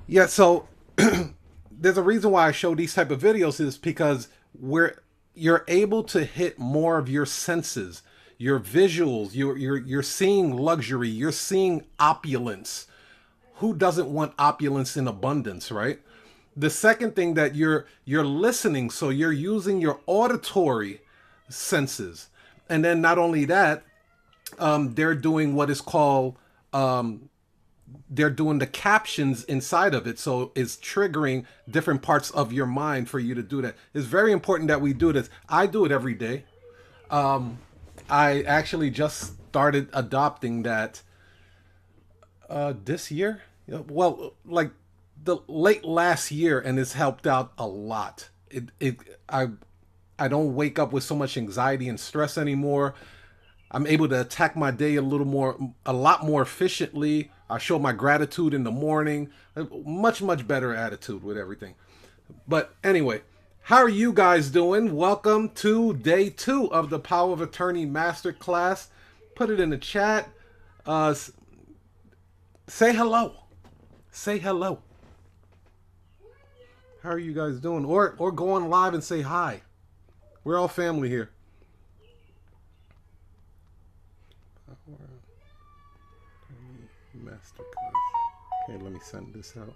Yeah, so there's a reason why I show these type of videos is because you're able to hit more of your senses, your visuals, you're seeing luxury, you're seeing opulence. Who doesn't want opulence in abundance, right? The second thing that you're listening, so you're using your auditory senses. And then not only that, they're doing what is called they're doing the captions inside of it, so it's triggering different parts of your mind for you to do that. It's very important that we do this. I do it every day. I actually just started adopting that this year. Well, like the late last year, and it's helped out a lot. I don't wake up with so much anxiety and stress anymore. I'm able to attack my day a lot more efficiently. I show my gratitude in the morning. Much better attitude with everything. But anyway, how are you guys doing? Welcome to day 2 of the Power of Attorney Masterclass. Put it in the chat. Uh, say hello. Say hello. How are you guys doing? Or go on live and say hi. We're all family here. Masterclass. Okay, let me send this out.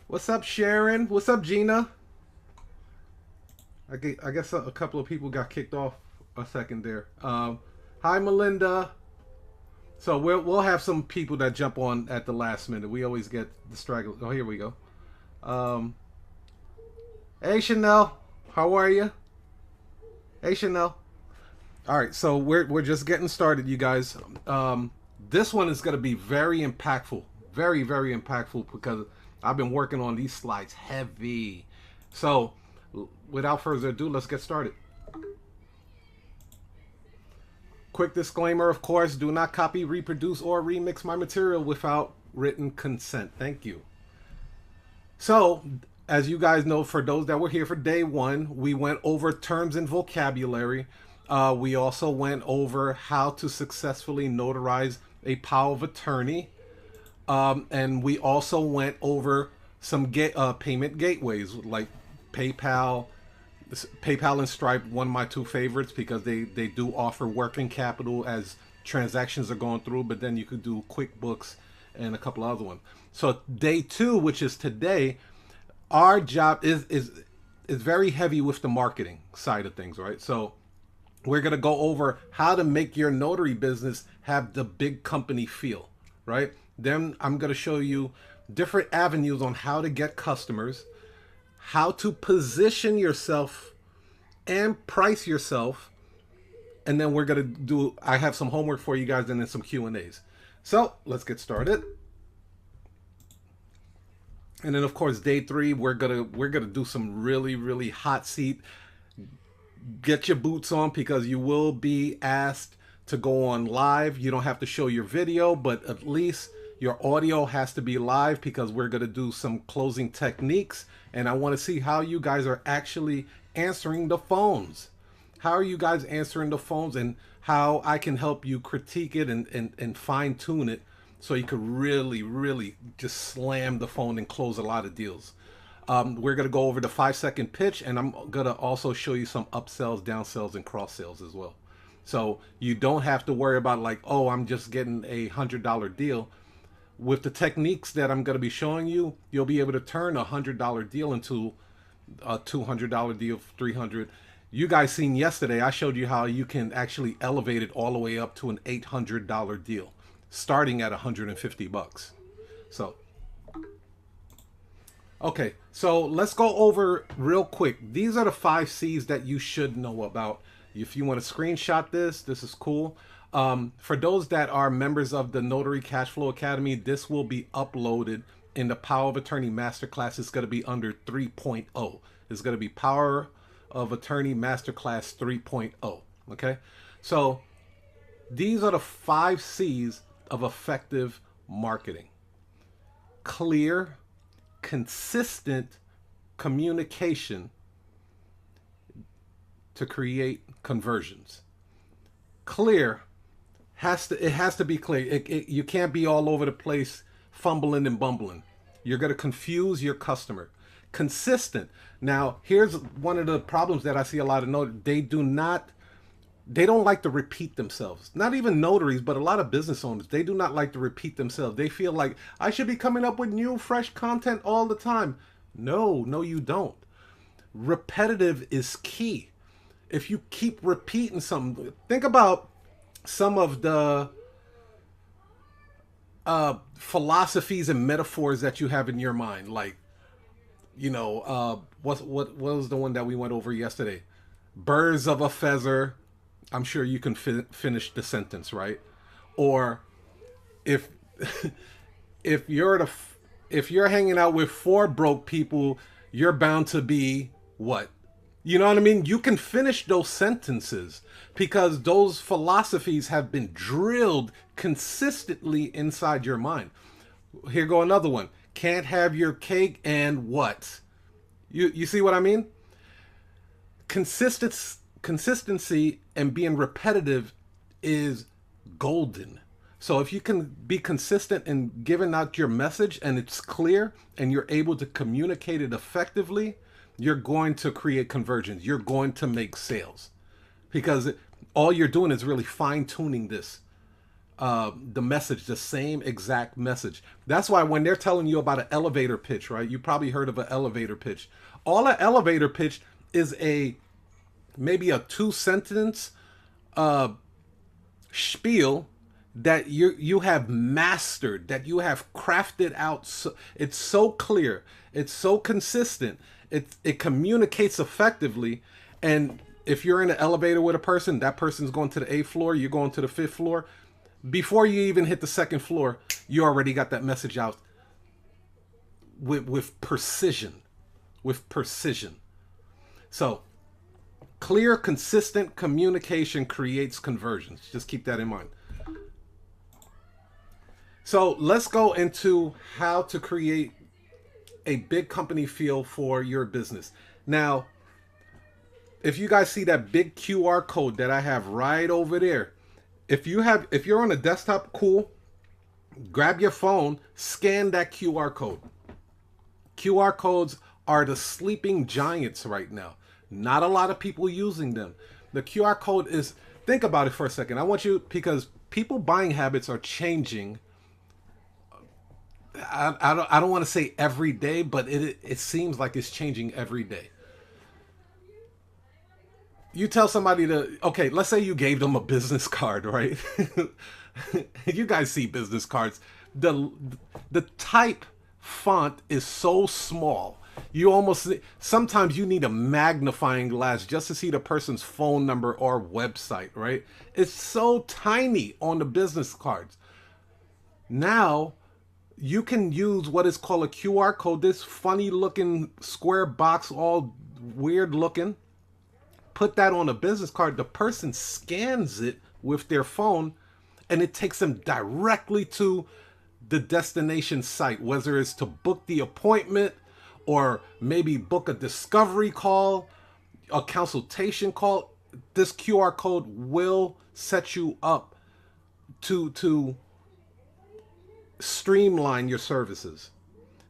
What's up, Sharon? What's up, Gina? I guess a couple of people got kicked off a second there. Hi, Melinda. So we'll have some people that jump on at the last minute. We always get the stragglers. Oh, here we go. Hey, Chanel. How are you? Hey, Chanel. All right, so we're just getting started, you guys. This one is going to be very impactful, very impactful because I've been working on these slides heavy. So, without further ado, let's get started. Quick disclaimer, of course, do not copy, reproduce, or remix my material without written consent. Thank you. So, as you guys know, for those that were here for day 1, we went over terms and vocabulary. We also went over how to successfully notarize a power of attorney. And we also went over some payment gateways like PayPal. PayPal and Stripe, one of my 2 favorites because they do offer working capital as transactions are going through, but then you could do QuickBooks and a couple other ones. So day 2, which is today, our job is very heavy with the marketing side of things, right? So we're going to go over how to make your notary business have the big company feel, right? Then I'm going to show you different avenues on how to get customers, how to position yourself and price yourself. And then we're going to I have some homework for you guys and then some Q&As. So let's get started. And then of course, day 3, we're gonna do some really hot seat. Get your boots on because you will be asked to go on live. You don't have to show your video, but at least your audio has to be live because we're going to do some closing techniques. And I want to see how you guys are actually answering the phones. How are you guys answering the phones and how I can help you critique it and fine tune it so you could really just slam the phone and close a lot of deals. We're going to go over the 5-second pitch, and I'm going to also show you some upsells, downsells, and cross sells as well. So you don't have to worry about like, oh, I'm just getting a $100 deal. With the techniques that I'm going to be showing you, you'll be able to turn a $100 deal into a $200 deal, $300. You guys seen yesterday, I showed you how you can actually elevate it all the way up to an $800 deal, starting at $150. So okay, so let's go over real quick. These are the 5 C's that you should know about. If you want to screenshot this is cool. For those that are members of the Notary Cashflow Academy, this will be uploaded in the Power of Attorney Masterclass. It's going to be under 3.0. It's going to be Power of Attorney Masterclass 3.0. Okay, so these are the 5 C's of effective marketing. Clear, consistent communication to create conversions. Clear It has to be clear. You can't be all over the place fumbling and bumbling. You're going to confuse your customer. Consistent. Now, here's one of the problems that I see a lot of notaries. They don't like to repeat themselves. Not even notaries, but a lot of business owners. They do not like to repeat themselves. They feel like I should be coming up with new, fresh content all the time. No, you don't. Repetitive is key. If you keep repeating something, think about some of the philosophies and metaphors that you have in your mind. Like, what was the one that we went over yesterday? Birds of a feather. I'm sure you can finish the sentence, right? Or if if you're hanging out with four broke people, you're bound to be what? You know what I mean? You can finish those sentences because those philosophies have been drilled consistently inside your mind. Here go another one. Can't have your cake and what? You see what I mean? Consistency and being repetitive is golden. So if you can be consistent in giving out your message and it's clear and you're able to communicate it effectively, you're going to create conversions. You're going to make sales because all you're doing is really fine-tuning the message, the same exact message. That's why when they're telling you about an elevator pitch, right? You probably heard of an elevator pitch. All an elevator pitch is maybe a 2-sentence spiel that you have mastered, that you have crafted out. So, it's so clear, it's so consistent, it communicates effectively. And if you're in an elevator with a person, that person's going to the 8th floor, you're going to the 5th floor. Before you even hit the 2nd floor, you already got that message out with precision. So clear, consistent communication creates conversions. Just keep that in mind. So let's go into how to create a big company feel for your business. Now, if you guys see that big QR code that I have right over there, if you're on a desktop, cool, grab your phone, scan that QR code. QR codes are the sleeping giants right now. Not a lot of people using them. The QR code is, think about it for a second. I want you, because people buying habits are changing. I don't want to say every day, but it seems like it's changing every day. You tell somebody okay, let's say you gave them a business card, right? You guys see business cards. The type font is so small. Sometimes you need a magnifying glass just to see the person's phone number or website, right? It's so tiny on the business cards. Now, you can use what is called a QR code, this funny looking square box, all weird looking. Put that on a business card. The person scans it with their phone and it takes them directly to the destination site, whether it's to book the appointment or maybe book a discovery call, a consultation call. This QR code will set you up to streamline your services.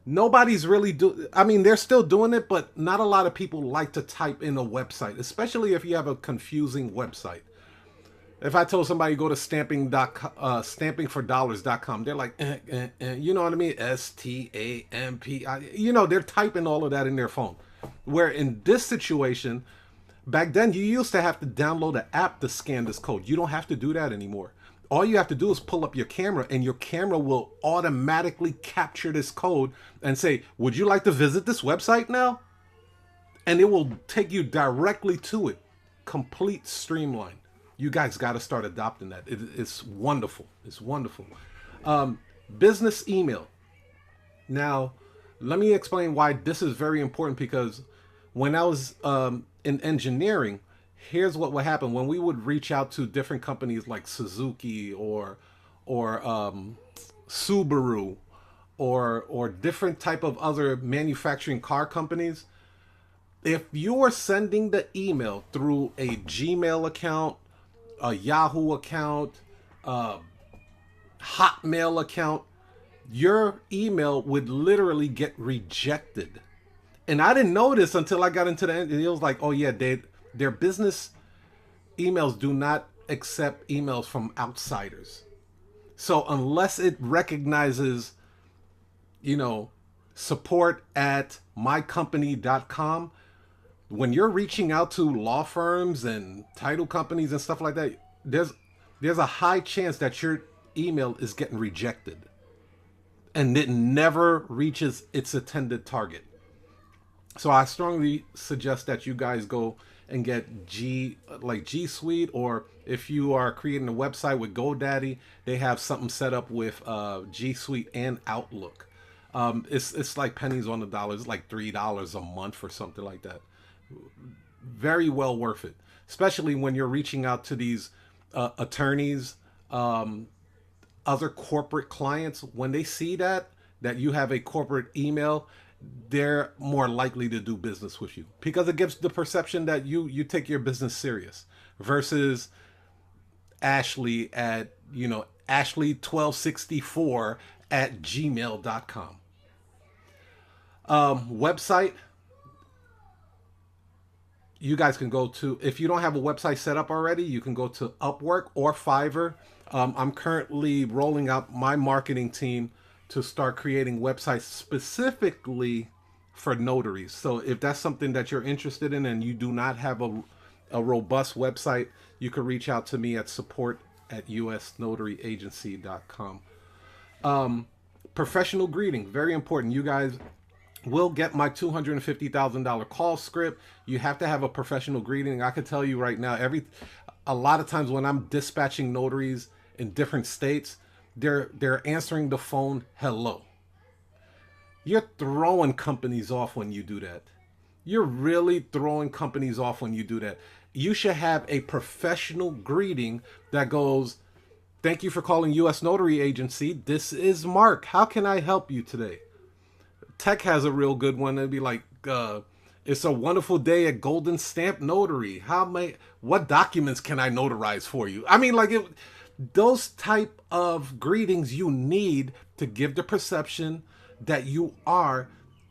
Nobody's really they're still doing it, but not a lot of people like to type in a website, especially if you have a confusing website. If I told somebody go to stampingfordollars.com, they're like, you know what I mean? STAMP. They're typing all of that in their phone. Where in this situation, back then you used to have to download an app to scan this code. You don't have to do that anymore. All you have to do is pull up your camera and your camera will automatically capture this code and say, would you like to visit this website now? And it will take you directly to it. Complete streamline. You guys got to start adopting that. It's wonderful. It's wonderful. Business email. Now, let me explain why this is very important, because when I was in engineering, here's what would happen when we would reach out to different companies like Suzuki or Subaru or different type of other manufacturing car companies. If you are sending the email through a Gmail account, a Yahoo account, Hotmail account, your email would literally get rejected. And I didn't know this until I got into the end. It was like, oh yeah, their business emails do not accept emails from outsiders. So unless it recognizes, support at mycompany.com, when you're reaching out to law firms and title companies and stuff like that, there's a high chance that your email is getting rejected and it never reaches its intended target. So I strongly suggest that you guys go and get G Suite, or if you are creating a website with GoDaddy, they have something set up with G Suite and Outlook. It's like pennies on the dollar. It's like $3 a month or something like that. Very well worth it, especially when you're reaching out to these attorneys, other corporate clients. When they see that you have a corporate email, they're more likely to do business with you because it gives the perception that you take your business serious, versus Ashley at Ashley1264 at gmail.com. Website, you guys can go to, if you don't have a website set up already, you can go to Upwork or Fiverr. I'm currently rolling out my marketing team to start creating websites specifically for notaries. So if that's something that you're interested in and you do not have a robust website, you can reach out to me at support@usnotaryagency.com. Professional greeting, very important. You guys will get my $250,000 call script. You have to have a professional greeting. I can tell you right now, a lot of times when I'm dispatching notaries in different states, they're answering the phone, hello. You're throwing companies off when you do that. You're really throwing companies off when you do that. You should have a professional greeting that goes, thank you for calling U.S. Notary Agency. This is Mark. How can I help you today? Tech has a real good one. It'd be like, it's a wonderful day at Golden Stamp Notary. What documents can I notarize for you? I mean, those type of greetings you need to give the perception that you are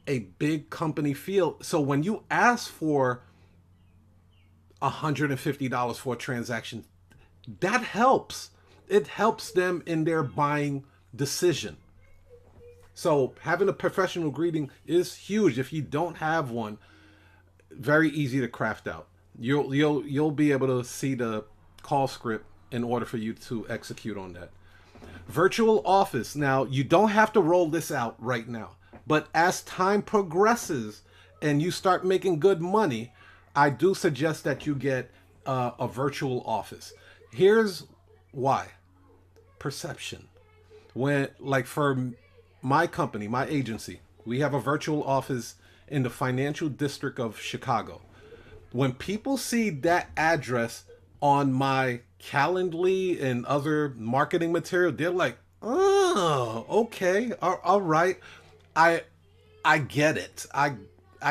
a big company feel. So when you ask for $150 for a transaction, that helps. It helps them in their buying decision. So having a professional greeting is huge. If you don't have one, very easy to craft out. You'll be able to see the call script in order for you to execute on that. Virtual office. Now, you don't have to roll this out right now, but as time progresses and you start making good money, I do suggest that you get a virtual office. Here's why. Perception. For my company, my agency, we have a virtual office in the financial district of Chicago. When people see that address on my Calendly and other marketing material, they're like, oh, okay, all right. I get it. I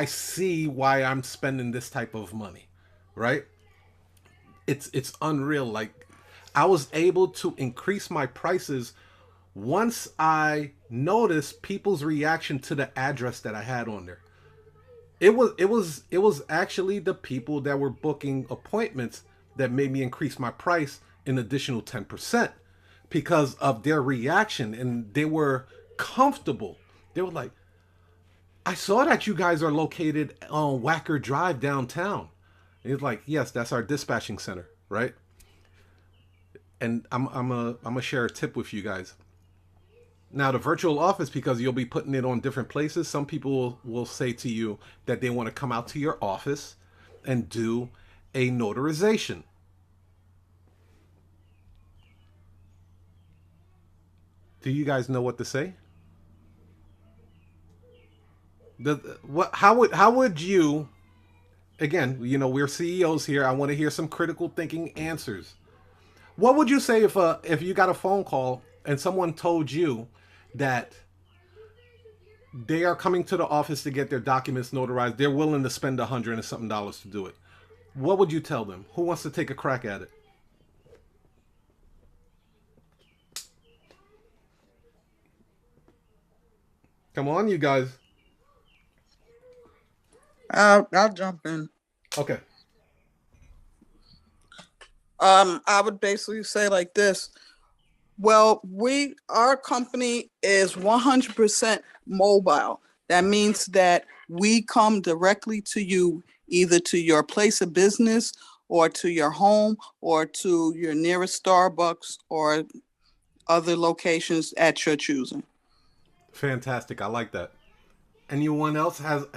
see why I'm spending this type of money, right? It's unreal. Like, I was able to increase my prices once I noticed people's reaction to the address that I had on there. It was actually the people that were booking appointments that made me increase my price an additional 10% because of their reaction, and they were comfortable. They were like, I saw that you guys are located on Wacker Drive downtown. And it's like, yes, that's our dispatching center, right? And I'm gonna share a tip with you guys. Now, the virtual office, because you'll be putting it on different places, some people will say to you that they want to come out to your office and do a notarization. Do you guys know what to say? How would you, again, we're CEOs here. I want to hear some critical thinking answers. What would you say if you got a phone call and someone told you that they are coming to the office to get their documents notarized? They're willing to spend $100 and something to do it. What would you tell them? Who wants to take a crack at it? Come on, you guys. I'll jump in. Okay. I would basically say like this. Well, our company is 100% mobile. That means that we come directly to you, either to your place of business or to your home or to your nearest Starbucks or other locations at your choosing. Fantastic. I like that. Anyone else have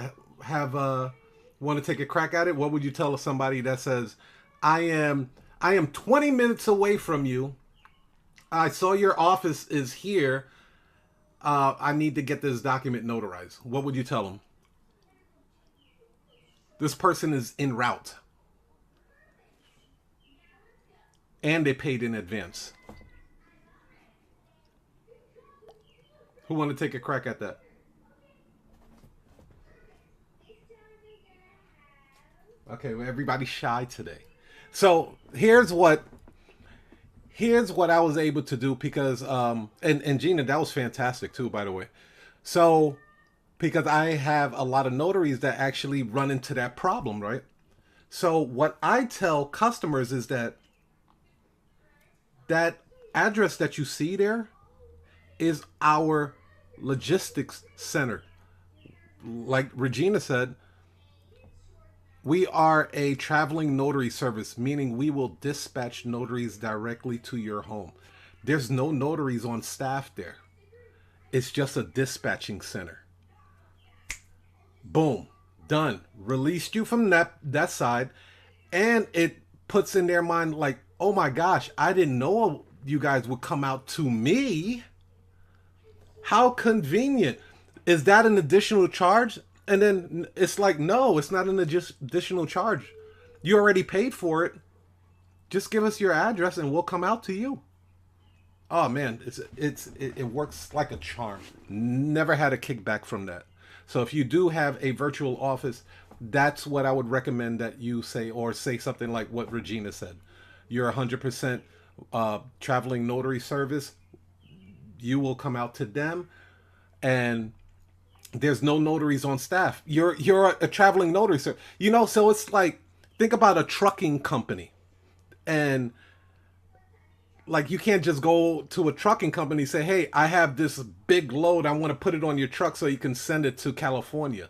want to take a crack at it? What would you tell somebody that says, "I am I am 20 minutes away from you. I saw your office is here. I need to get this document notarized." What would you tell them? This person is en route and they paid in advance. Who want to take a crack at that? Okay, well, everybody's shy today. So here's what I was able to do because and Gina, that was fantastic too, by the way. So because I have a lot of notaries that actually run into that problem, right? So what I tell customers is that address that you see there is our logistics center. Like Regina said, we are a traveling notary service, meaning we will dispatch notaries directly to your home. There's no notaries on staff there. It's just a dispatching center. Boom, done. Released you from that side, and it puts in their mind like, oh my gosh, I didn't know you guys would come out to me. How convenient. Is that an additional charge? And then it's like, no, it's not an additional charge. You already paid for it. Just give us your address and we'll come out to you. Oh man, it works like a charm. Never had a kickback from that. So if you do have a virtual office, that's what I would recommend that you say, or say something like what Regina said. You're 100% traveling notary service. You will come out to them, and there's no notaries on staff. You're a traveling notary, sir. So it's like, think about a trucking company, and like you can't just go to a trucking company and say, "Hey, I have this big load. I want to put it on your truck so you can send it to California."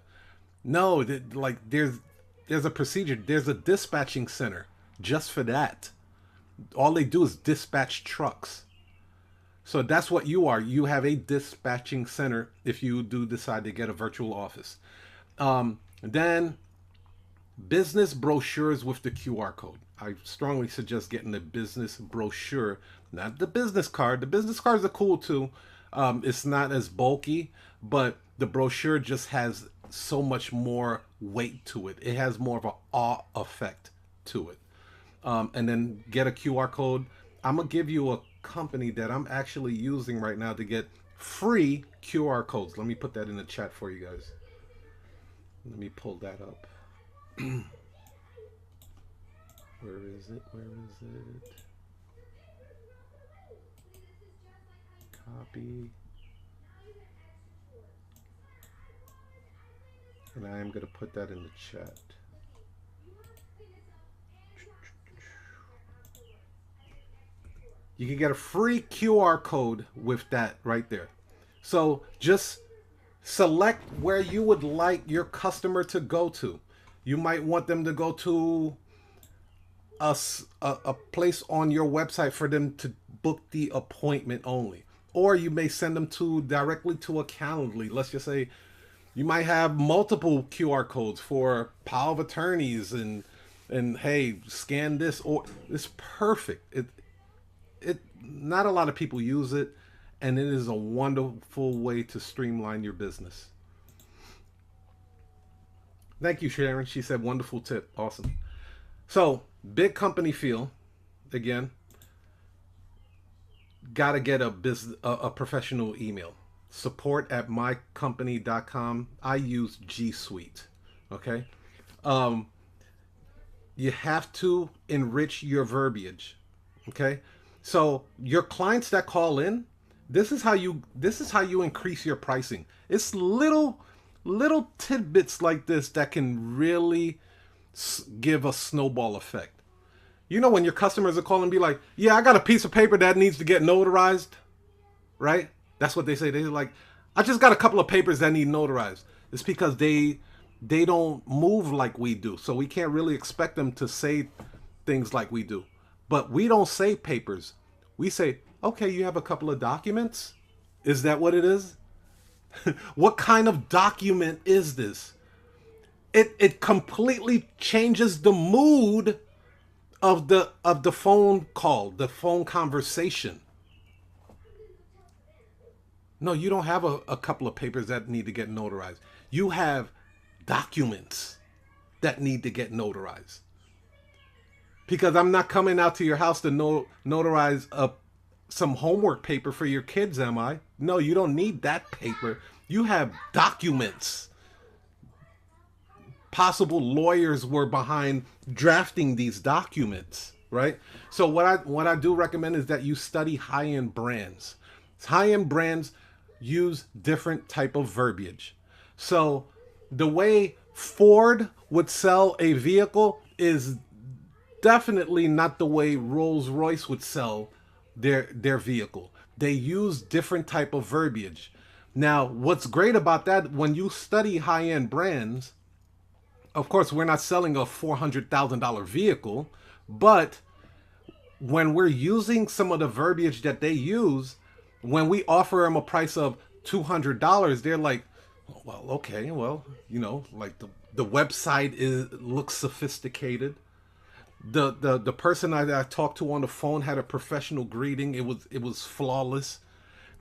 No, like there's a procedure. There's a dispatching center just for that. All they do is dispatch trucks. So that's what you are. You have a dispatching center if you do decide to get a virtual office. Then business brochures with the QR code. I strongly suggest getting the business brochure, not the business card. The business cards are cool too. It's not as bulky, but the brochure just has so much more weight to it. It has more of an awe effect to it. And then get a QR code. I'm gonna give you a company that I'm actually using right now to get free QR codes. Let me put that in the chat for you guys. Let me pull that up. Where is it? Where is it? Copy. And I am going to put that in the chat. You can get a free QR code with that right there. So just select where you would like your customer to go to. You might want them to go to a place on your website for them to book the appointment only. Or you may send them to directly to a Calendly. Let's just say you might have multiple QR codes for power of attorneys and hey, scan this, or it's perfect. It not a lot of people use it, and it is a wonderful way to streamline your business. Thank you, Sharon. She said wonderful tip. Awesome. So, big company feel, again, gotta get a professional email. Support at mycompany.com. I use G Suite. Okay. Um, you have to enrich your verbiage. Okay. So your clients that call in, This is how you increase your pricing. It's little tidbits like this that can really give a snowball effect. You know, when your customers are calling and be like, "Yeah, I got a piece of paper that needs to get notarized," right? That's what they say. They're like, "I just got a couple of papers that need notarized." It's because they don't move like we do, so we can't really expect them to say things like we do. But we don't say papers. We say, "Okay, you have a couple of documents? Is that what it is?" What kind of document is this? It completely changes the mood of the phone call, the phone conversation. No, you don't have a couple of papers that need to get notarized. You have documents that need to get notarized. Because I'm not coming out to your house to notarize some homework paper for your kids, am I? No, you don't need that paper. You have documents. Possible lawyers were behind drafting these documents, right? So what I do recommend is that you study high-end brands. High-end brands use different type of verbiage. So the way Ford would sell a vehicle is definitely not the way Rolls-Royce would sell their vehicle. They use different type of verbiage. Now, what's great about that, when you study high-end brands, of course, we're not selling a $400,000 vehicle, but when we're using some of the verbiage that they use, when we offer them a price of $200, they're like, well, okay, well, you know, like the website looks sophisticated. The person I talked to on the phone had a professional greeting. It was flawless.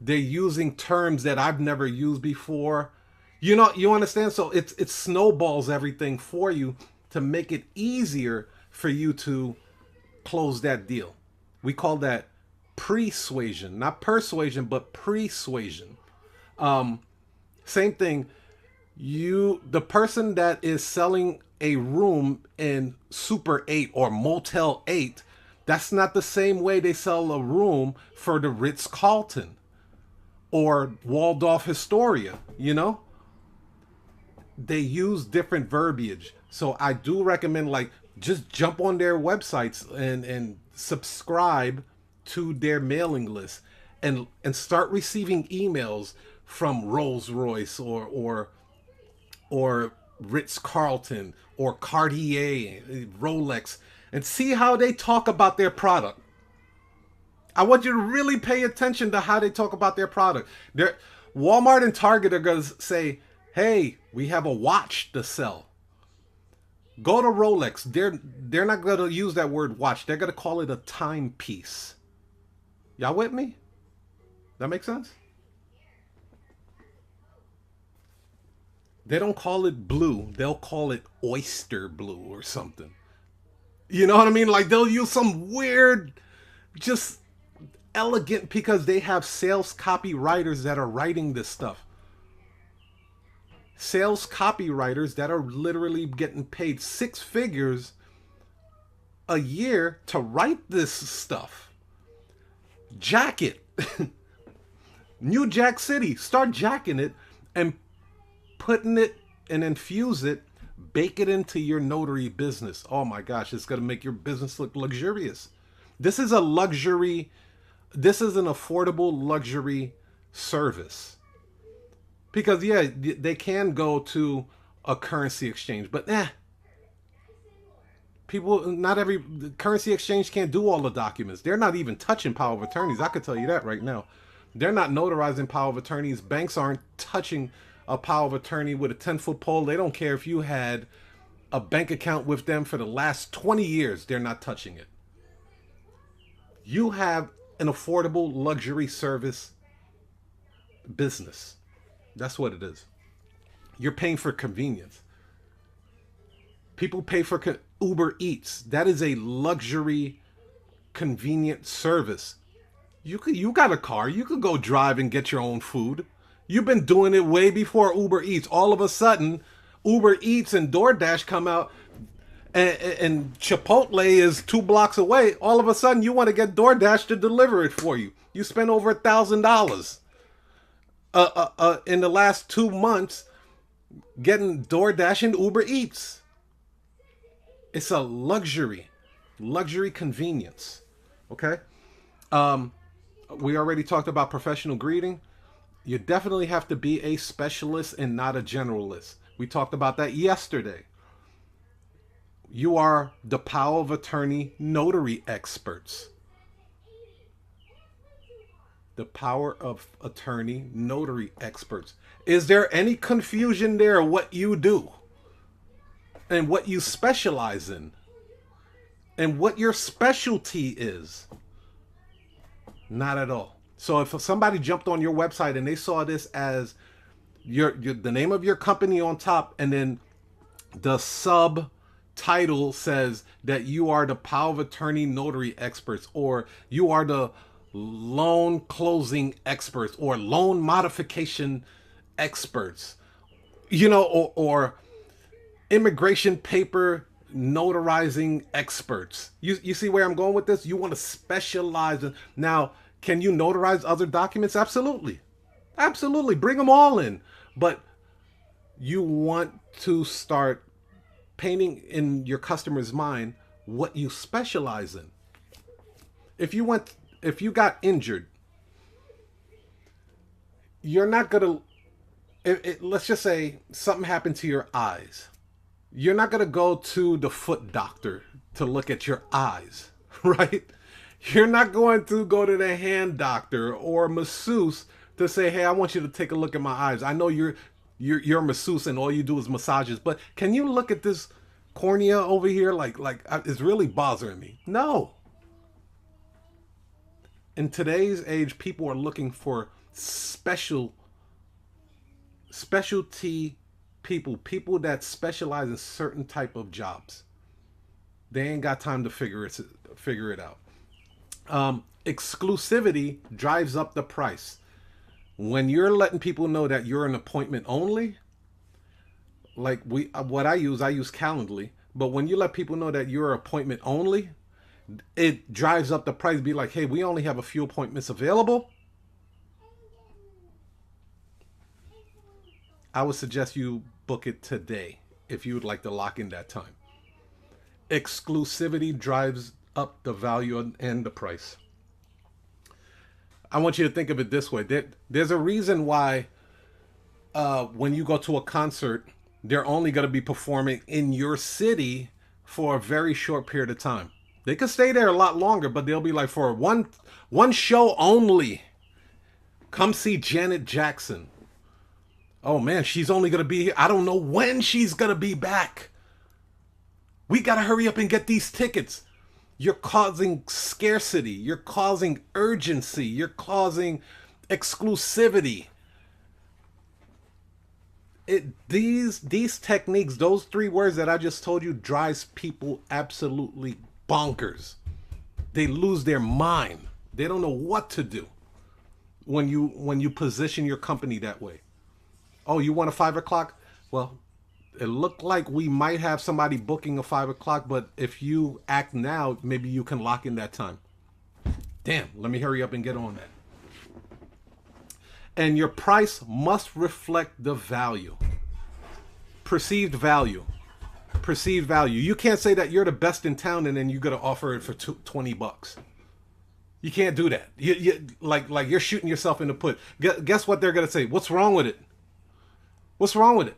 They're using terms that I've never used before. You know, you understand? So it snowballs everything for you to make it easier for you to close that deal. We call that persuasion, not persuasion, but persuasion. Same thing. The person that is selling a room in Super 8 or Motel 8, that's not the same way they sell a room for the Ritz-Carlton or Waldorf Astoria, you know? They use different verbiage. So I do recommend, like, just jump on their websites and subscribe to their mailing list and start receiving emails from Rolls-Royce or Ritz-Carlton or Cartier, Rolex, and see how they talk about their product. I want you to really pay attention to how they talk about their product. Walmart and Target are going to say, "Hey, we have a watch to sell." Go to Rolex. They're not going to use that word watch. They're going to call it a timepiece. Y'all with me? That makes sense? They don't call it blue. They'll call it oyster blue or something. You know what I mean? Like, they'll use some weird, just elegant, because they have sales copywriters that are writing this stuff. Sales copywriters that are literally getting paid six figures a year to write this stuff. Jack it. New Jack City. Start jacking it and putting it and infuse it, bake it into your notary business. Oh my gosh, it's going to make your business look luxurious. This is a luxury, this is an affordable luxury service. Because yeah, they can go to a currency exchange, but people, not every currency exchange can't do all the documents. They're not even touching power of attorneys. I could tell you that right now. They're not notarizing power of attorneys. Banks aren't touching a power of attorney with a 10-foot pole. They don't care if you had a bank account with them for the last 20 years. They're not touching it. You have an affordable luxury service business. That's what it is. You're paying for convenience. People pay for Uber Eats. That is a luxury, convenient service. You got a car. You could go drive and get your own food. You've been doing it way before Uber Eats. All of a sudden, Uber Eats and DoorDash come out. and Chipotle is 2 blocks away, all of a sudden you want to get DoorDash to deliver it for you. You spend over $1,000 in the last 2 months getting DoorDash and Uber Eats. It's a luxury convenience. Okay. We already talked about professional greeting. You definitely have to be a specialist and not a generalist. We talked about that yesterday. You are the power of attorney notary experts. The power of attorney notary experts. Is there any confusion there what you do and what you specialize in and what your specialty is? Not at all. So if somebody jumped on your website and they saw this as the name of your company on top, and then the subtitle says that you are the power of attorney notary experts, or you are the loan closing experts, or loan modification experts, or immigration paper notarizing experts. You see where I'm going with this? You want to specialize in. Now, can you notarize other documents? Absolutely. Absolutely. Bring them all in. But you want to start painting in your customer's mind what you specialize in. If you got injured, you're not going to, let's just say something happened to your eyes. You're not going to go to the foot doctor to look at your eyes, right? You're not going to go to the hand doctor or masseuse to say, hey, I want you to take a look at my eyes. I know you're a masseuse and all you do is massages, but can you look at this cornea over here? Like it's really bothering me. No. In today's age, people are looking for specialty people that specialize in certain type of jobs. They ain't got time to figure it out. Exclusivity drives up the price. When you're letting people know that you're an appointment only, like I use Calendly, but when you let people know that you're appointment only, it drives up the price. Be like, hey, we only have a few appointments available. I would suggest you book it today if you would like to lock in that time. Exclusivity drives up the value and the price. I want you to think of it this way. There's a reason why when you go to a concert, they're only going to be performing in your city for a very short period of time. They could stay there a lot longer, but they'll be like, for one show only, come see Janet Jackson. Oh man, she's only going to be here. I don't know when she's going to be back. We got to hurry up and get these tickets. You're causing scarcity. You're causing urgency. You're causing exclusivity. These techniques, those 3 words that I just told you, drives people absolutely bonkers. They lose their mind. They don't know what to do when you position your company that way. Oh, you want a 5 o'clock? Well, it looked like we might have somebody booking a 5 o'clock, but if you act now, maybe you can lock in that time. Damn, let me hurry up and get on that. And your price must reflect the value. Perceived value. Perceived value. You can't say that you're the best in town and then you're going to offer it for $20. You can't do that. You like you're shooting yourself in the foot. Guess what they're going to say? What's wrong with it? What's wrong with it?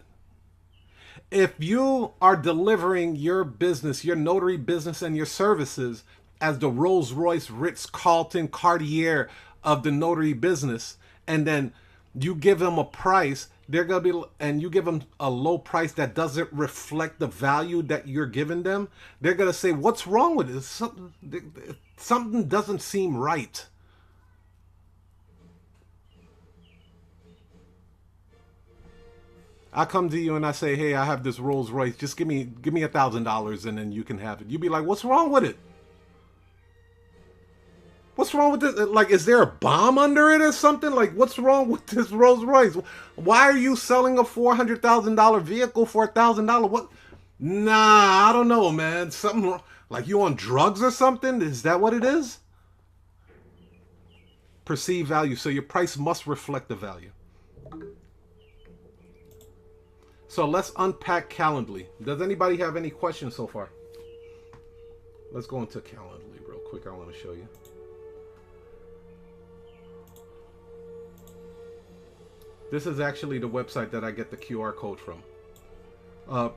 If you are delivering your business, your notary business and your services as the Rolls-Royce, Ritz-Carlton, Cartier of the notary business, and then you give them a price, they're going to be, and you give them a low price that doesn't reflect the value that you're giving them, they're going to say, what's wrong with it? Something doesn't seem right. I come to you and I say, hey, I have this Rolls Royce. Just give me $1,000 and then you can have it. You'd be like, what's wrong with it? What's wrong with this? Like, is there a bomb under it or something? Like, what's wrong with this Rolls Royce? Why are you selling a $400,000 vehicle for $1,000? Nah, I don't know, man. Something like you on drugs or something? Is that what it is? Perceived value. So your price must reflect the value. So let's unpack Calendly. Does anybody have any questions so far? Let's go into Calendly real quick. I want to show you. This is actually the website that I get the QR code from.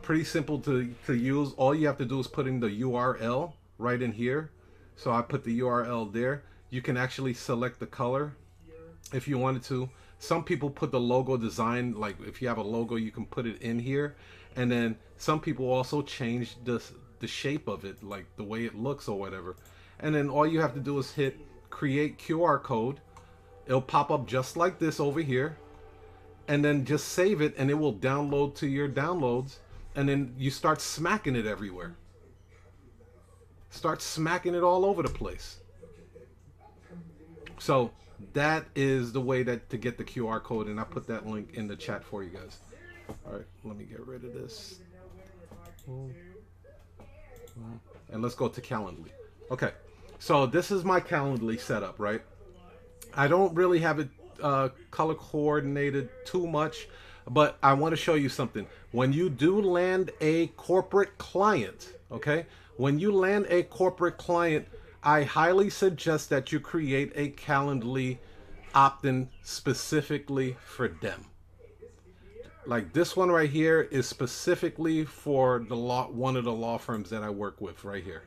Pretty simple to use. All you have to do is put in the URL right in here. So I put the URL there. You can actually select the color if you wanted to. Some people put the logo design, like if you have a logo, you can put it in here. And then some people also change the shape of it, like the way it looks or whatever. And then all you have to do is hit create QR code. It'll pop up just like this over here. And then just save it and it will download to your downloads. And then you start smacking it everywhere. Start smacking it all over the place. So that is the way that to get the QR code, and I put that link in the chat for you guys. All right, let me get rid of this. And let's go to Calendly. Okay, so this is my Calendly setup, right? I don't really have it color coordinated too much, but I want to show you something. When you do land a corporate client, okay? When you land a corporate client, I highly suggest that you create a Calendly opt-in specifically for them. Like this one right here is specifically for the one of the law firms that I work with right here.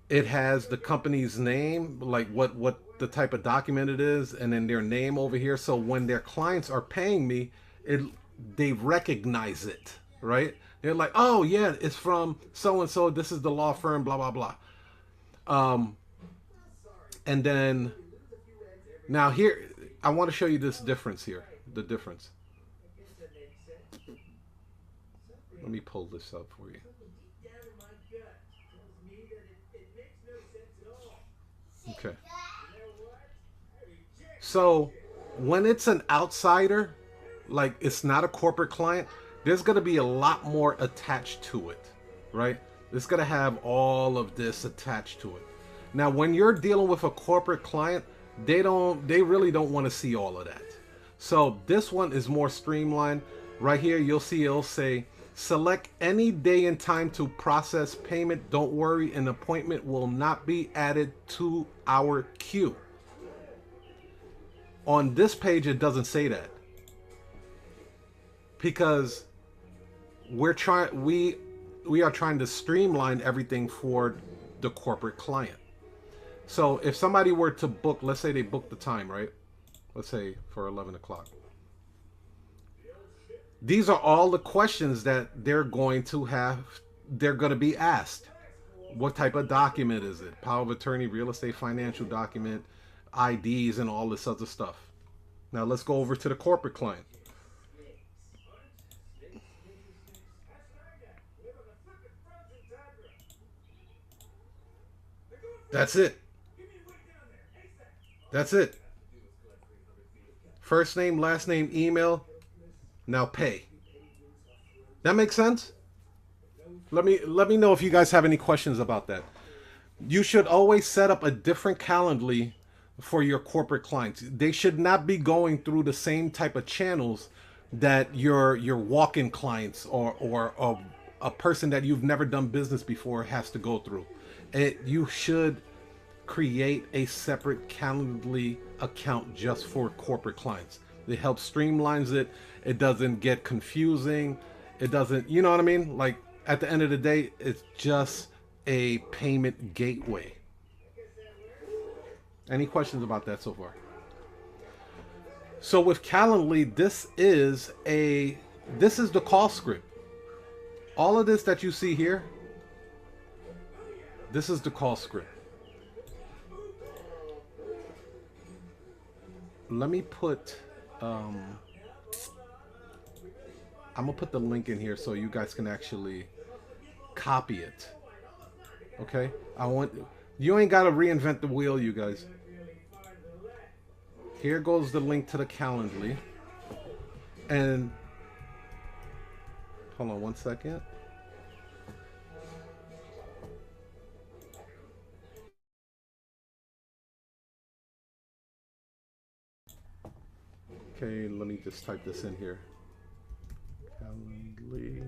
It has the company's name, like what the type of document it is, and then their name over here. So when their clients are paying me, they recognize it, right? They're like, oh yeah, it's from so and so. This is the law firm, blah blah blah. And then now here, I want to show you this difference here. The difference. Let me pull this up for you. Okay. So when it's an outsider, like it's not a corporate client, there's going to be a lot more attached to it, right? It's going to have all of this attached to it. Now, when you're dealing with a corporate client, they really don't want to see all of that. So this one is more streamlined. Right here, you'll see it'll say, select any day and time to process payment. Don't worry, an appointment will not be added to our queue. On this page, it doesn't say that. Because we are trying to streamline everything for the corporate client. So if somebody were to book, let's say they booked the time, right? Let's say for 11 o'clock. These are all the questions that they're going to be asked. What type of document is it? Power of attorney, real estate, financial document, IDs, and all this other stuff. Now let's go over to the corporate client. That's it. That's it. First name, last name, email. Now pay. That makes sense? Let me know if you guys have any questions about that. You should always set up a different Calendly for your corporate clients. They should not be going through the same type of channels that your walk-in clients or a person that you've never done business before has to go through. You should create a separate Calendly account just for corporate clients. It helps streamlines it. It doesn't get confusing. It doesn't, you know what I mean? Like at the end of the day, it's just a payment gateway. Any questions about that so far? So with Calendly, this is the call script. All of this that you see here, this is the call script. Let me put I'm gonna put the link in here so you guys can actually copy it. Okay, you ain't gotta reinvent the wheel, you guys. Here goes the link to the Calendly, and Hold on 1 second. Okay, let me just type this in here. Calendly.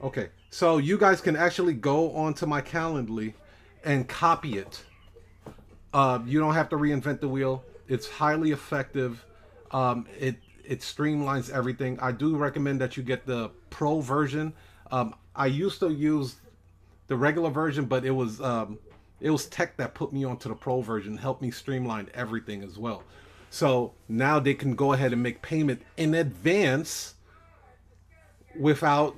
Okay, so you guys can actually go onto my Calendly and copy it. You don't have to reinvent the wheel. It's highly effective. It streamlines everything. I do recommend that you get the pro version. I used to use the regular version, but it was tech that put me onto the pro version, helped me streamline everything as well. So now they can go ahead and make payment in advance without,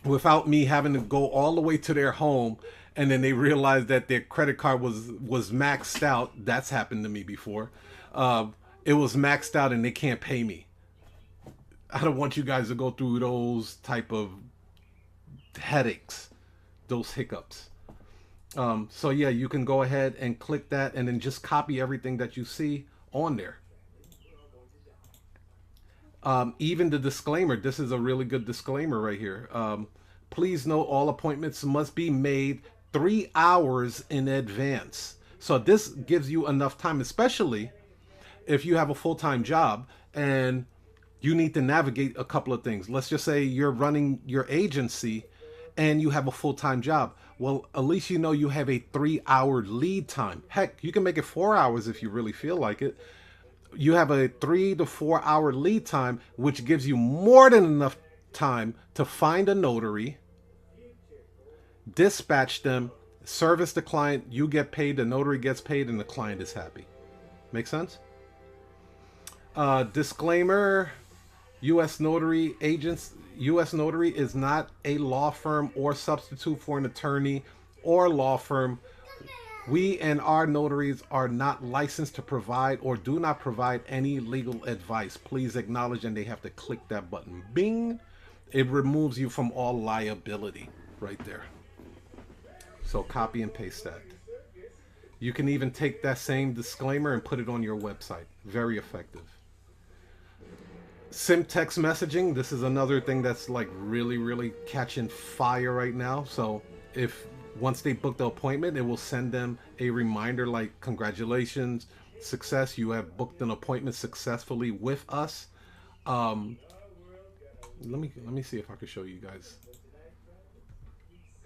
without me having to go all the way to their home, and then they realize that their credit card was maxed out. That's happened to me before. It was maxed out and they can't pay me. I don't want you guys to go through those type of headaches, those hiccups. So yeah, you can go ahead and click that and then just copy everything that you see on there. Even the disclaimer, this is a really good disclaimer right here. Please note all appointments must be made 3 hours in advance. So this gives you enough time, especially if you have a full-time job and you need to navigate a couple of things. Let's just say you're running your agency and you have a full-time job. Well, at least you know you have a 3-hour lead time. Heck, you can make it 4 hours if you really feel like it. You have a 3 to 4 hour lead time, which gives you more than enough time to find a notary, dispatch them, service the client, you get paid, the notary gets paid, and the client is happy. Make sense? Disclaimer, U.S. Notary agents, U.S. Notary is not a law firm or substitute for an attorney or law firm. We and our notaries are not licensed to provide or do not provide any legal advice. Please acknowledge, and they have to click that button. Bing! It removes you from all liability right there. So copy and paste that. You can even take that same disclaimer and put it on your website. Very effective. Sim text messaging. This is another thing that's like really catching fire right now. So if once they book the appointment, it will send them a reminder like, congratulations, success, you have booked an appointment successfully with us. Let me see if I can show you guys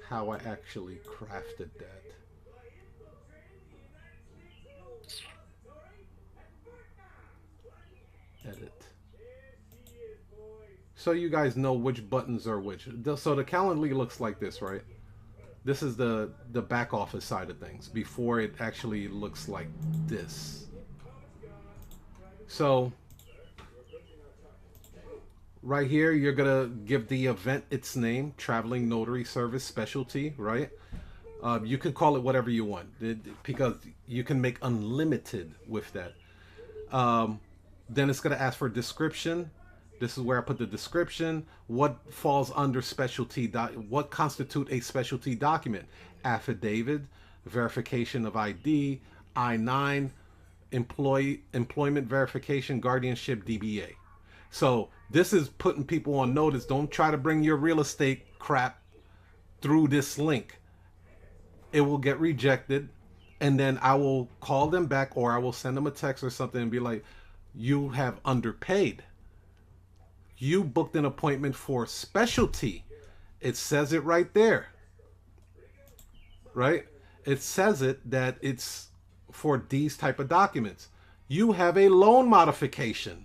how I actually crafted that. Edit. So you guys know which buttons are which. So the Calendly looks like this, right? This is the back office side of things before it actually looks like this. So right here, you're gonna give the event its name, Traveling Notary Service Specialty, right? You can call it whatever you want because you can make unlimited with that. Then it's gonna ask for description. This is where I put the description. What falls under specialty? What constitute a specialty document? Affidavit, verification of ID, I-9, employment verification, guardianship, DBA. So this is putting people on notice. Don't try to bring your real estate crap through this link. It will get rejected, and then I will call them back, or I will send them a text or something and be like, you have underpaid. You booked an appointment for specialty. It says it right there. Right? It says it that it's for these type of documents. You have a loan modification.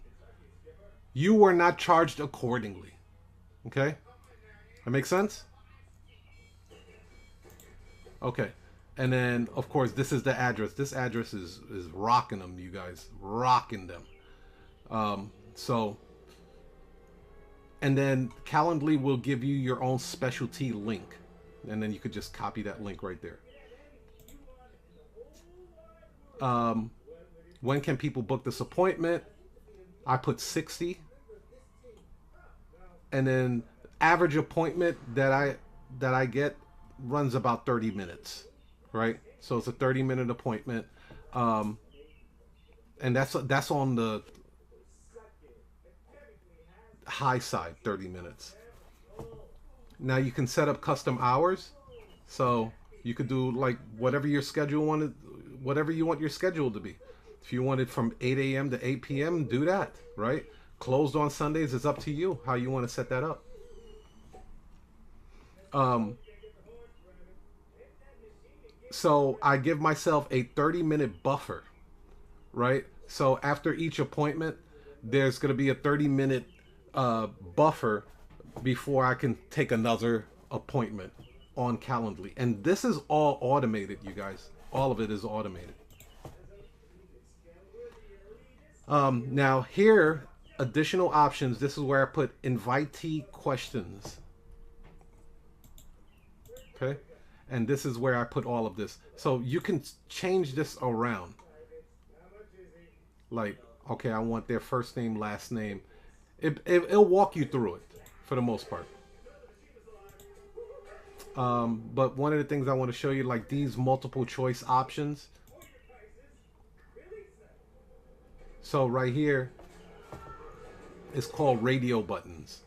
You were not charged accordingly. Okay? That makes sense? Okay. And then, of course, this is the address. This address is rocking them, you guys. Rocking them. And then Calendly will give you your own specialty link. And then you could just copy that link right there. When can people book this appointment? I put 60. And then average appointment that I get runs about 30 minutes. Right? So it's a 30-minute appointment. And that's on the high side, 30 minutes. Now you can set up custom hours. So you could do like whatever your schedule wanted, whatever you want your schedule to be. If you want it from 8 a.m. to 8 p.m., do that, right? Closed on Sundays is up to you how you want to set that up. So I give myself a 30-minute buffer, right? So after each appointment, there's going to be a 30-minute buffer before I can take another appointment on Calendly. And this is all automated, you guys. All of it is automated. Now here, additional options. This is where I put invitee questions. Okay. And this is where I put all of this. So you can change this around. Like, okay, I want their first name, last name. It'll walk you through it for the most part. But one of the things I want to show you, like these multiple choice options. So right here, it's called radio buttons.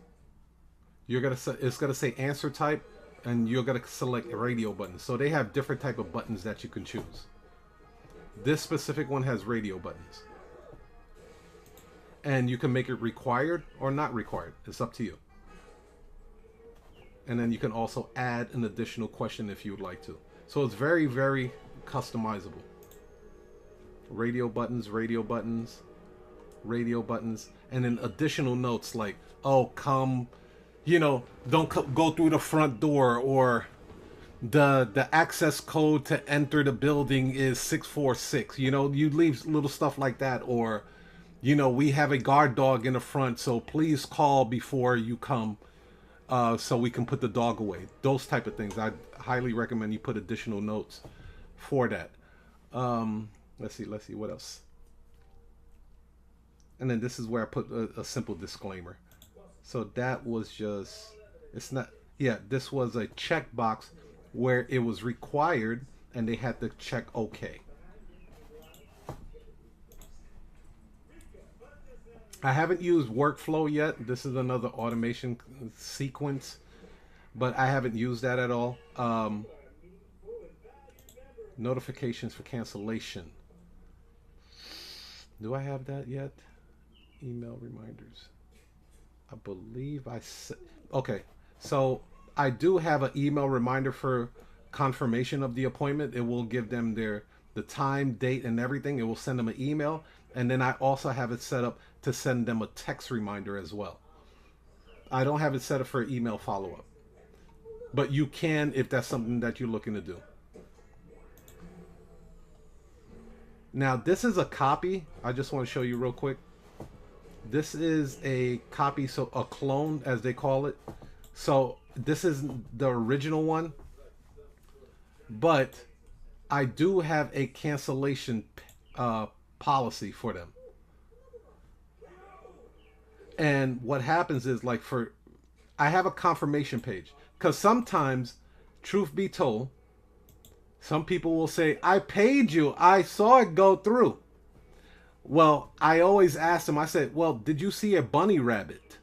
It's gonna say answer type, and you're gonna select a radio button. So they have different type of buttons that you can choose. This specific one has radio buttons. And you can make it required or not required. It's up to you. And then you can also add an additional question if you would like to. So it's very, very customizable. Radio buttons, radio buttons, radio buttons, and then additional notes like, oh, come, don't go through the front door, or the access code to enter the building is 646. You leave little stuff like that, or we have a guard dog in the front, so please call before you come, so we can put the dog away. Those type of things. I highly recommend you put additional notes for that. Let's see what else. And then this is where I put a simple disclaimer. So that was just, it's not, yeah, this was a checkbox where it was required and they had to check OK. I haven't used workflow yet. This is another automation sequence, but I haven't used that at all. Notifications for cancellation. Do I have that yet? Email reminders. I believe I said, okay. So I do have an email reminder for confirmation of the appointment. It will give them the time, date, and everything. It will send them an email. And then I also have it set up to send them a text reminder as well. I don't have it set up for email follow-up, but you can if that's something that you're looking to do. Now this is a copy. I just want to show you real quick. This is a copy, so a clone as they call it. So this is the original one, but I do have a cancellation policy for them. And what happens is, like, I have a confirmation page, because sometimes, truth be told, some people will say, I paid you, I saw it go through. Well, I always ask them, I said, well, did you see a bunny rabbit?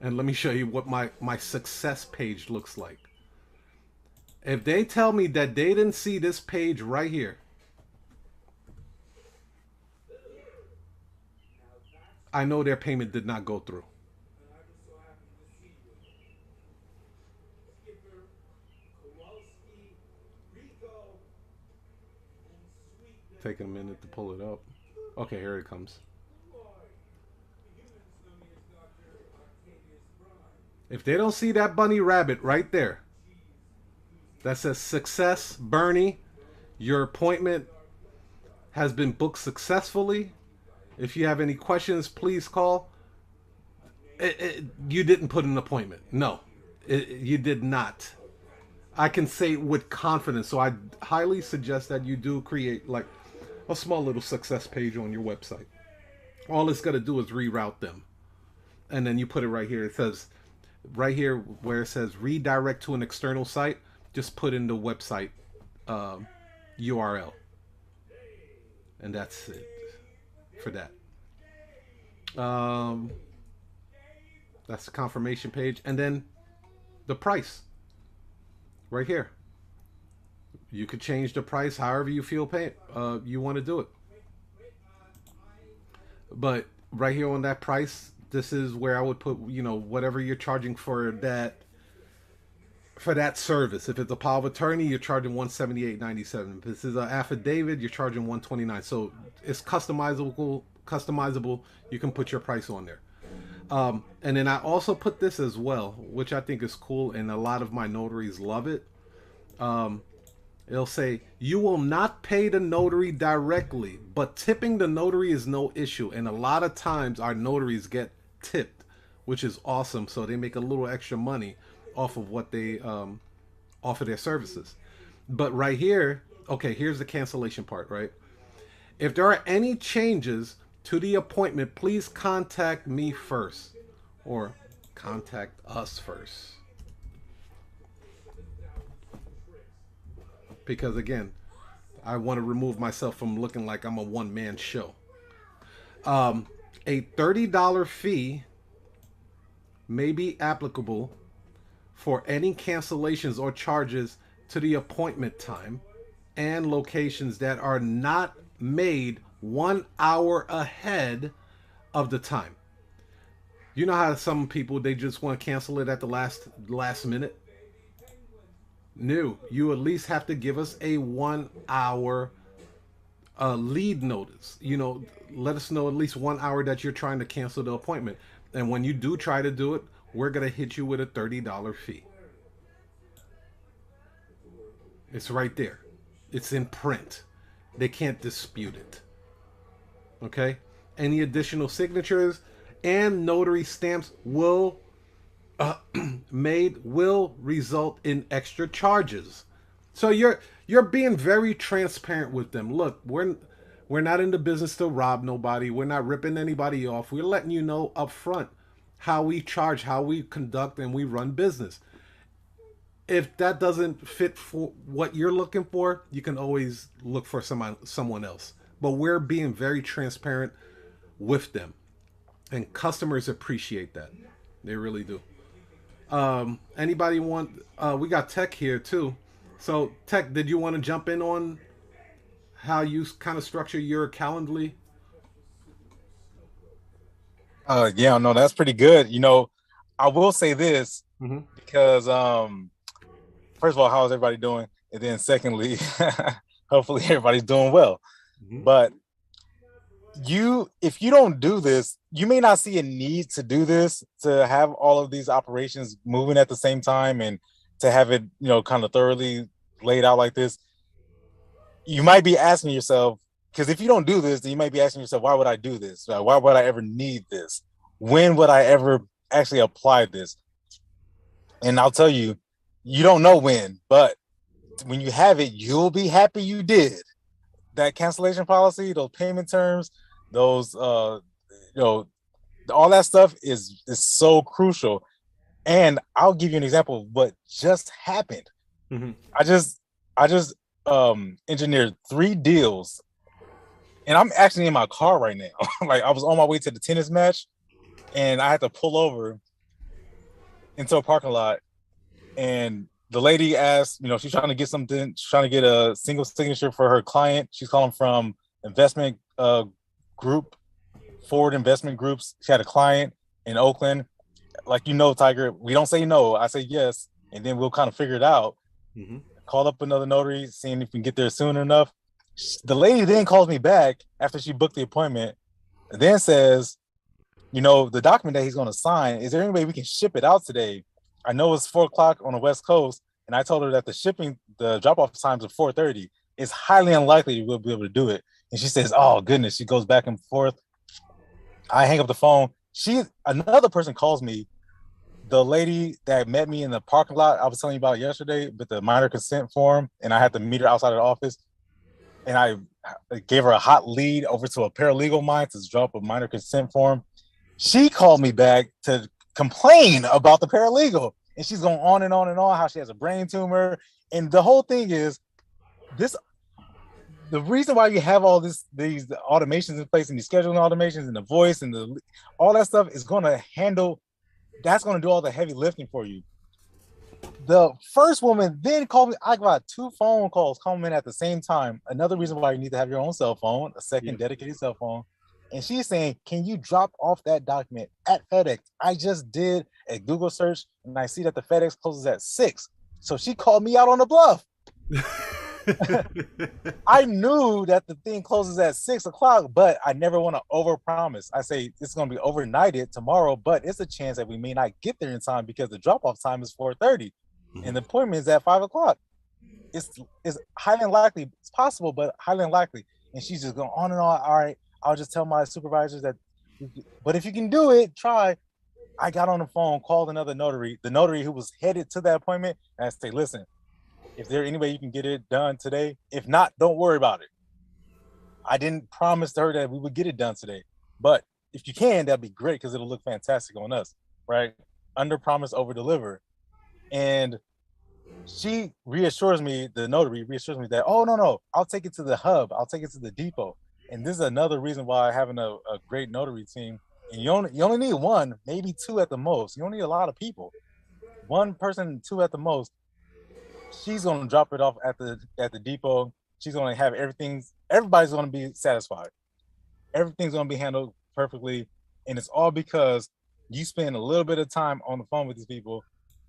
And let me show you what my success page looks like. If they tell me that they didn't see this page right here, I know their payment did not go through. Taking a minute to pull it up. Okay, here it comes. If they don't see that bunny rabbit right there, that says success, Bernie, your appointment has been booked successfully. If you have any questions, please call. You didn't put an appointment. No, you did not. I can say with confidence. So I highly suggest that you do create like a small little success page on your website. All it's going to do is reroute them. And then you put it right here. It says right here where it says redirect to an external site. Just put in the website URL. And that's it. for that. That's the confirmation page. And then the price right here. You could change the price however you feel you want to do it. But right here on that price, this is where I would put, whatever you're charging for that service. If it's a power of attorney, you're charging $178.97. If this is an affidavit, you're charging $129. So it's customizable. You can put your price on there. And then I also put this as well, which I think is cool, and a lot of my notaries love it. It'll say, you will not pay the notary directly, but tipping the notary is no issue. And a lot of times our notaries get tipped, which is awesome. So they make a little extra money off of what they offer their services. But right here, okay, here's the cancellation part, right? If there are any changes to the appointment, please contact me first, or contact us first. Because again, I want to remove myself from looking like I'm a one-man show. A $30 fee may be applicable for any cancellations or charges to the appointment time and locations that are not made 1 hour ahead of the time. You know how some people, they just want to cancel it at the last minute? No, you at least have to give us a 1 hour lead notice. Let us know at least 1 hour that you're trying to cancel the appointment. And when you do try to do it, we're going to hit you with a $30 fee. It's right there. It's in print. They can't dispute it. Okay? Any additional signatures and notary stamps will result in extra charges. So you're being very transparent with them. Look, we're not in the business to rob nobody. We're not ripping anybody off. We're letting you know up front how we charge, how we conduct, and we run business. If that doesn't fit for what you're looking for, you can always look for someone else. But we're being very transparent with them. And customers appreciate that. They really do. Anybody want, we got Tech here too. So Tech, did you want to jump in on how you kind of structure your Calendly? Yeah, no, that's pretty good. I will say this because, first of all, how's everybody doing? And then secondly, hopefully everybody's doing well. But if you don't do this, you may not see a need to do this, to have all of these operations moving at the same time and to have it, kind of thoroughly laid out like this. You might be asking yourself, because if you don't do this, then you might be asking yourself, why would I do this? Why would I ever need this? When would I ever actually apply this? And I'll tell you, you don't know when, but when you have it, you'll be happy you did. That cancellation policy, those payment terms, those all that stuff is so crucial. And I'll give you an example of what just happened. I just engineered 3 deals, and I'm actually in my car right now. Like, I was on my way to the tennis match, and I had to pull over into a parking lot, and the lady asked, she's trying to get something. She's trying to get a single signature for her client. She's calling from investment group, Forward Investment Groups. She had a client in Oakland. Like, Tiger, we don't say no. I say yes, and then we'll kind of figure it out. Call up another notary, seeing if we can get there soon enough. The lady then calls me back after she booked the appointment, and then says, the document that he's going to sign, is there any way we can ship it out today? I know it's 4:00 on the West Coast, and I told her that the drop-off times are 4:30. It's highly unlikely we'll be able to do it. And she says, oh, goodness. She goes back and forth. I hang up the phone. Another person calls me, the lady that met me in the parking lot I was telling you about yesterday with the minor consent form, and I had to meet her outside of the office. And I gave her a hot lead over to a paralegal of mine to drop a minor consent form. She called me back to complain about the paralegal, and she's going on and on and on how she has a brain tumor. And the whole thing is, the reason why you have all these automations in place and these scheduling automations and the voice and all that stuff is going to handle. That's going to do all the heavy lifting for you. The first woman then called me. I got 2 phone calls coming in at the same time. Another reason why you need to have your own cell phone, a second dedicated cell phone. And she's saying, can you drop off that document at FedEx? I just did a Google search and I see that the FedEx closes at 6. So she called me out on the bluff. I knew that the thing closes at 6 o'clock, but I never want to overpromise. I say it's going to be overnighted tomorrow, but it's a chance that we may not get there in time because the drop-off time is 4:30 and the appointment is at 5 o'clock. It's highly unlikely. It's possible, but highly unlikely. And she's just going on and on. All right, I'll just tell my supervisors that, but if you can do it, try. I got on the phone, called another notary, the notary who was headed to that appointment, and I say, listen, if there any way you can get it done today, if not, don't worry about it. I didn't promise to her that we would get it done today, but if you can, that'd be great because it'll look fantastic on us, right? Under promise, over deliver. And she reassures me, the notary reassures me that, oh, no, I'll take it to the hub. I'll take it to the depot. And this is another reason why having a great notary team, and you only need 1, maybe 2 at the most. You don't need a lot of people. 1 person, 2 at the most. She's going to drop it off at the depot. She's going to have everybody's going to be satisfied. Everything's going to be handled perfectly. And it's all because you spend a little bit of time on the phone with these people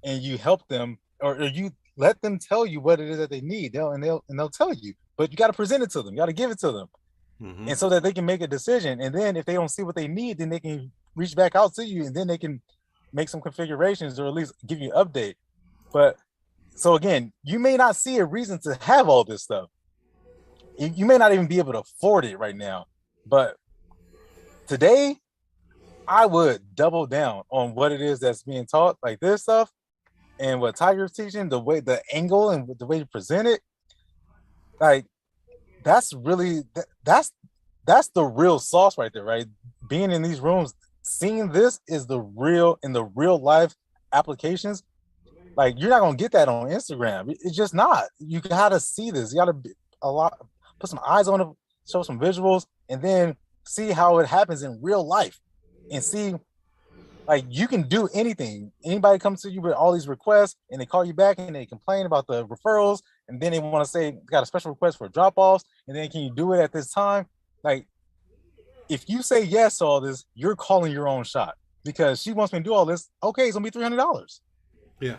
and you help them or you let them tell you what it is that they need. They'll tell you, but you got to present it to them. You got to give it to them. Mm-hmm. And so that they can make a decision. And then if they don't see what they need, then they can reach back out to you and then they can make some configurations or at least give you an update. But so again, you may not see a reason to have all this stuff. You may not even be able to afford it right now. But today, I would double down on what it is that's being taught, like this stuff, and what Tiger's teaching, the angle and the way you present it. Like, that's really that's the real sauce right there, right? Being in these rooms, seeing this is the real in the real life applications. Like, you're not gonna get that on Instagram. It's just not. You gotta see this. You gotta put some eyes on it, show some visuals, and then see how it happens in real life. And see, like, you can do anything. Anybody comes to you with all these requests, and they call you back and they complain about the referrals, and then they want to say got a special request for drop-offs, and then can you do it at this time? Like, if you say yes to all this, you're calling your own shot because she wants me to do all this. Okay, it's gonna be $300. Yeah.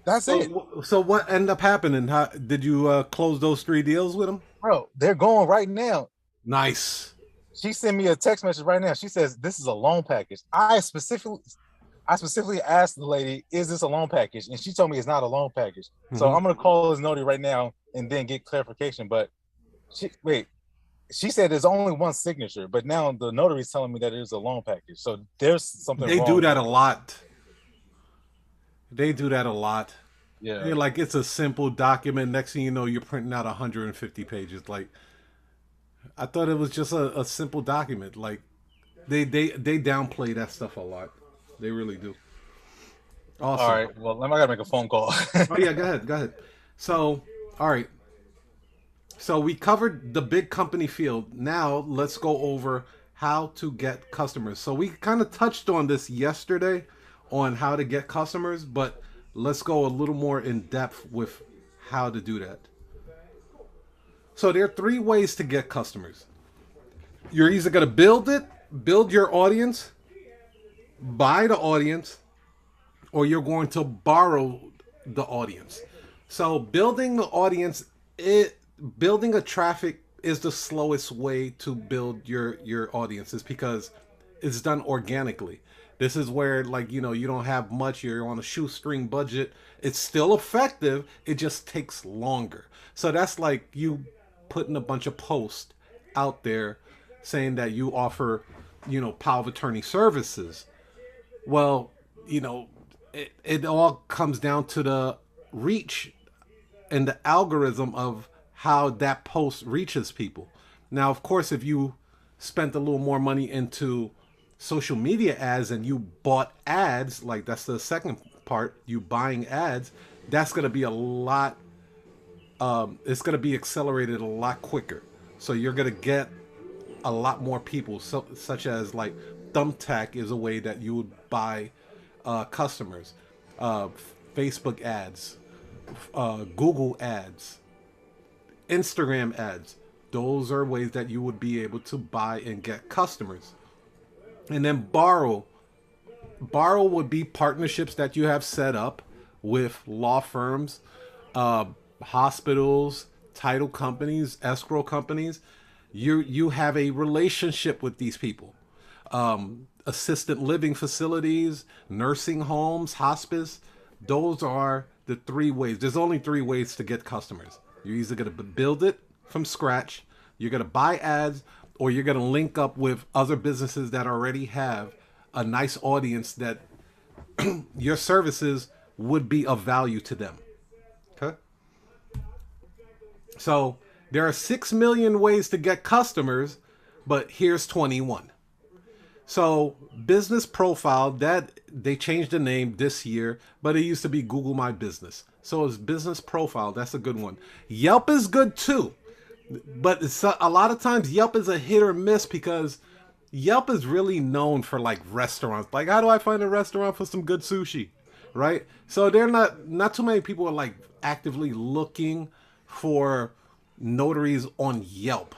That's it. So what ended up happening? How did you close those 3 deals with them? Bro, they're going right now. Nice. She sent me a text message right now. She says, this is a loan package. I specifically asked the lady, is this a loan package? And she told me it's not a loan package. Mm-hmm. So I'm going to call this notary right now and then get clarification. But she said there's only 1 signature, but now the notary is telling me that it is a loan package. So there's something wrong. They do that a lot. They do that a lot. Yeah. They're like, it's a simple document. Next thing you know, you're printing out 150 pages. Like, I thought it was just a simple document. Like, they downplay that stuff a lot. They really do. Awesome. All right. Well, I gotta make a phone call. Oh yeah, go ahead. So, all right. So we covered the big company field. Now let's go over how to get customers. So we kind of touched on this yesterday on how to get customers, but let's go a little more in depth with how to do that. So there are 3 ways to get customers. You're either going to build your audience, buy the audience, or you're going to borrow the audience. So building the audience, building a traffic is the slowest way to build your audiences because it's done organically. This is where, like, you don't have much, you're on a shoestring budget. It's still effective, it just takes longer. So that's like you putting a bunch of posts out there saying that you offer, power of attorney services. Well, it all comes down to the reach and the algorithm of how that post reaches people. Now, of course, if you spent a little more money into social media ads and you bought ads, like that's the second part, you buying ads, that's going to be a lot it's going to be accelerated a lot quicker. So you're going to get a lot more people, such as like Thumbtack is a way that you would buy customers, uh, Facebook ads, Google ads, Instagram ads. Those are ways that you would be able to buy and get customers. And then borrow would be partnerships that you have set up with law firms, hospitals, title companies, escrow companies. You have a relationship with these people. Assisted living facilities, nursing homes, hospice. Those are the three ways. There's only three ways to get customers. You're either going to build it from scratch, you're going to buy ads, or you're going to link up with other businesses that already have a nice audience that your services would be of value to them. Okay? So there are 6 million ways to get customers, but here's 21. So business profile, that they changed the name this year, but it used to be Google My Business. So it's business profile. That's a good one. Yelp is good too, but it's a lot of times Yelp is a hit or miss because Yelp is really known for like restaurants. Like, how do I find a restaurant for some good sushi? Right? So they're not too many people are like actively looking for notaries on Yelp,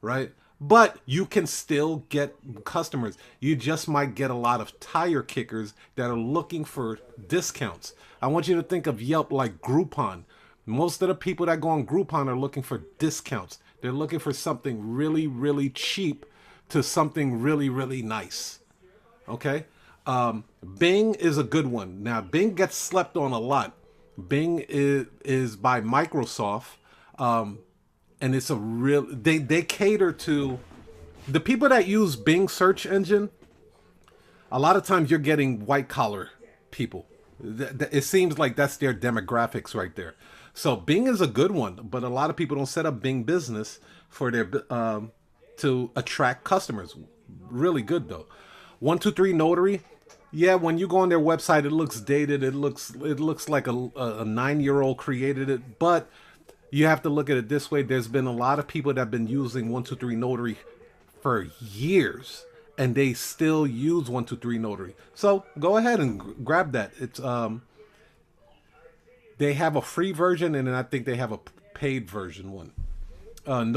right? But you can still get customers. You just might get a lot of tire kickers that are looking for discounts. I want you to think of Yelp like Groupon. Most of the people that go on Groupon are looking for discounts. They're looking for something really, really cheap to something really, really nice. Okay? Bing is a good one. Now, Bing gets slept on a lot. Bing is by Microsoft. And it's a real, they cater to the people that use Bing search engine. A lot of times you're getting white collar people. It seems like that's their demographics right there. So Bing is a good one, but a lot of people don't set up Bing Business for their to attract customers. Really good though. 123 Notary. Yeah, when you go on their website, it looks dated. It looks like a 9-year-old created it, but you have to look at it this way. There's been a lot of people that have been using 123 Notary for years, and they still use 123 Notary. So go ahead and grab that. It's they have a free version, and then I think they have a paid version one.